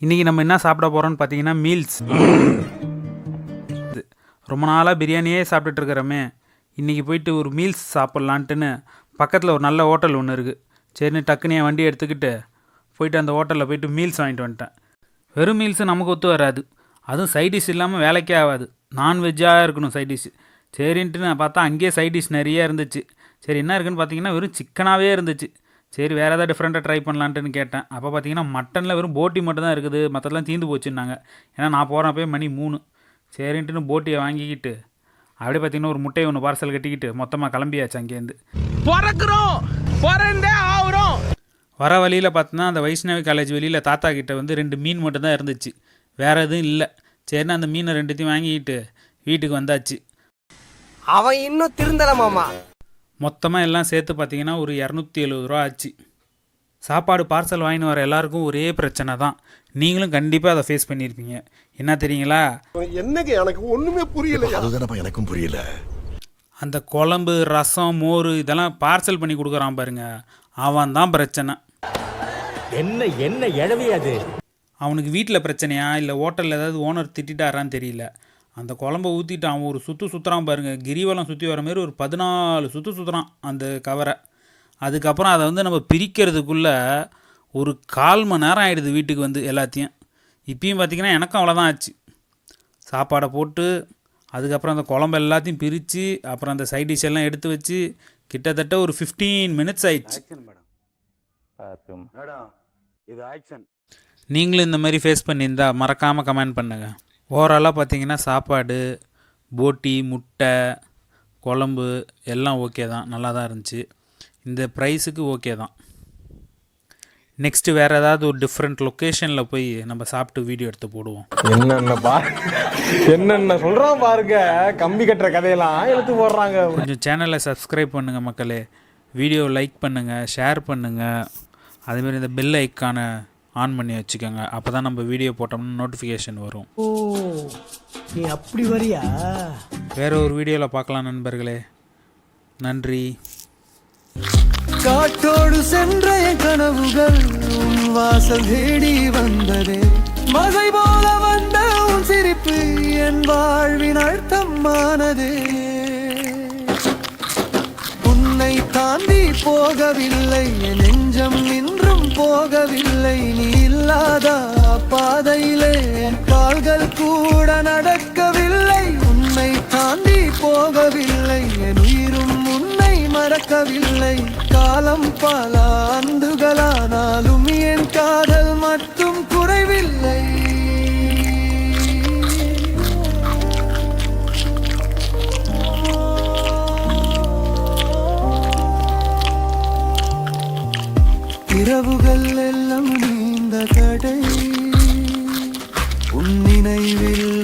இன்றைக்கி நம்ம என்ன சாப்பிட போகிறோம்னு பார்த்தீங்கன்னா மீல்ஸ். ரொம்ப நாளாக பிரியாணியே சாப்பிட்டுட்ருக்கிறோமே, இன்றைக்கி போயிட்டு ஒரு மீல்ஸ் சாப்பிட்லான்ட்டுன்னு பக்கத்தில் ஒரு நல்ல ஹோட்டல் ஒன்று இருக்குது. சரின்னு டக்குன்னு என் வண்டி எடுத்துக்கிட்டு போயிட்டு அந்த ஹோட்டலில் போயிட்டு மீல்ஸ் வாங்கிட்டு வந்துட்டேன். வெறும் மீல்ஸு நமக்கு ஒத்து வராது, அதுவும் சைட் டிஷ் இல்லாமல் வேலைக்கே ஆகாது. நான்வெஜ்ஜாக இருக்கணும் சைட் டிஷ். சரின்ட்டு நான் பார்த்தா அங்கேயே சைட் டிஷ் நிறையா இருந்துச்சு. சரி என்ன இருக்குன்னு பார்த்தீங்கன்னா வெறும் சிக்கனாகவே இருந்துச்சு. சரி வேறு ஏதாவது டிஃப்ரெண்ட்டாக ட்ரை பண்ணலான்ட்டுன்னு கேட்டேன். அப்போ பார்த்தீங்கன்னா மட்டனில் வெறும் போட்டி மட்டும் தான் இருக்குது, மற்றதெல்லாம் தீர்ந்து போச்சுன்னாங்க. ஏன்னா நான் போகிறப்பே மணி 3. சரின்ட்டுன்னு போட்டியை வாங்கிக்கிட்டு அப்படியே பார்த்தீங்கன்னா ஒரு முட்டையை ஒன்று பார்சல் கட்டிக்கிட்டு மொத்தமாக கிளம்பியாச்சு அங்கேருந்து. வர வழியில் பார்த்தோன்னா அந்த வைஷ்ணவி காலேஜ் வெளியில் தாத்தா கிட்டே வந்து 2 மீன் மட்டும் தான் இருந்துச்சு, வேறு எதுவும் இல்லை. சரின்னா அந்த மீனை 2த்தையும் வாங்கிக்கிட்டு வீட்டுக்கு வந்தாச்சு. அவன் இன்னும் திருந்தலமாமா. மொத்தமாக எல்லாம் சேர்த்து பார்த்தீங்கன்னா ஒரு 270 ரூபா ஆச்சு. சாப்பாடு பார்சல் வாங்கின்னு வர எல்லாருக்கும் ஒரே பிரச்சனை தான், நீங்களும் கண்டிப்பாக அதை ஃபேஸ் பண்ணியிருப்பீங்க. என்ன தெரியுங்களா? என்னங்க எனக்கு ஒன்றுமே புரியல. அதுதானப்பா எனக்கும் புரியல. அந்த குழம்பு, ரசம், மோர் இதெல்லாம் பார்சல் பண்ணி கொடுக்குறான் பாருங்க, அவன் தான் பிரச்சனை. என்ன என்ன இழவி அது? அவனுக்கு வீட்டில் பிரச்சனையா இல்லை ஹோட்டலில் ஏதாவது ஓனர் திட்டாரான்னு தெரியல. அந்த குழம்பை ஊற்றிட்டு அவன் ஒரு சுற்றுறான் பாருங்கள், கிரிவலம் சுற்றி வர மாதிரி ஒரு 14 சுற்றுறான் அந்த கவரை. அதுக்கப்புறம் அதை வந்து நம்ம பிரிக்கிறதுக்குள்ளே ஒரு 1/4 மணி நேரம் ஆகிடுது வீட்டுக்கு வந்து எல்லாத்தையும். இப்பயும் பார்த்திங்கன்னா எனக்கும் அவ்வளோதான் ஆச்சு. சாப்பாடை போட்டு அதுக்கப்புறம் அந்த குழம்பு எல்லாத்தையும் பிரித்து அப்புறம் அந்த சைட் டிஷ் எல்லாம் எடுத்து வச்சு கிட்டத்தட்ட ஒரு 15 மினிட்ஸ் ஆயிடுச்சு. நீங்களும் இந்த மாதிரி ஃபேஸ் பண்ணியிருந்தா மறக்காமல் கமெண்ட் பண்ணுங்கள். ஓவராலாக பார்த்தீங்கன்னா சாப்பாடு, போட்டி, முட்டை, குழம்பு எல்லாம் ஓகே தான், நல்லா தான் இருந்துச்சு. இந்த ப்ரைஸுக்கு ஓகே தான். நெக்ஸ்ட்டு வேறு ஏதாவது ஒரு டிஃப்ரெண்ட் லொக்கேஷனில் போய் நம்ம சாப்பிட்டு வீடியோ எடுத்து போடுவோம். என்னென்ன சொல்றான் பாருங்க, கம்பி கட்டுற கதையெல்லாம் எடுத்து போடுறாங்க. கொஞ்சம் சேனலை சப்ஸ்கிரைப் பண்ணுங்கள் மக்களே, வீடியோ லைக் பண்ணுங்கள், ஷேர் பண்ணுங்கள், அதேமாதிரி இந்த பெல் ஐக்கானை ஆன் பண்ணி வச்சுக்கோங்க. அப்போ தான் நம்ம வீடியோ போட்டோம்னா நோட்டிஃபிகேஷன் வரும். ஓ நீ அப்படி வரியா? வேறு ஒரு வீடியோவில் பார்க்கலாம் நண்பர்களே. நன்றி. காட்டோடு சென்ற கனவுகள் உன் வாசல் தேடி வந்ததே, மழை போல வந்த உன் சிரிப்பு என் வாழ்வின் அர்த்தமானதே. உன்னை தாண்டி போகவில்லை என் நெஞ்சம் இன்றும் போகவில்லை, நீ இல்லாத பாதையிலே என் கால்கள் கூட நடக்கவில்லை. உன்னை தாண்டி போகவில்லை என் உயிரும் உன்னை மறக்கவில்லை. காலம் பல ஆண்டுகளானாலும் என் காதல் மட்டும் குறைவில்லை. இரவுகள் எல்லாம் நீண்ட கடை, உன் நினைவில்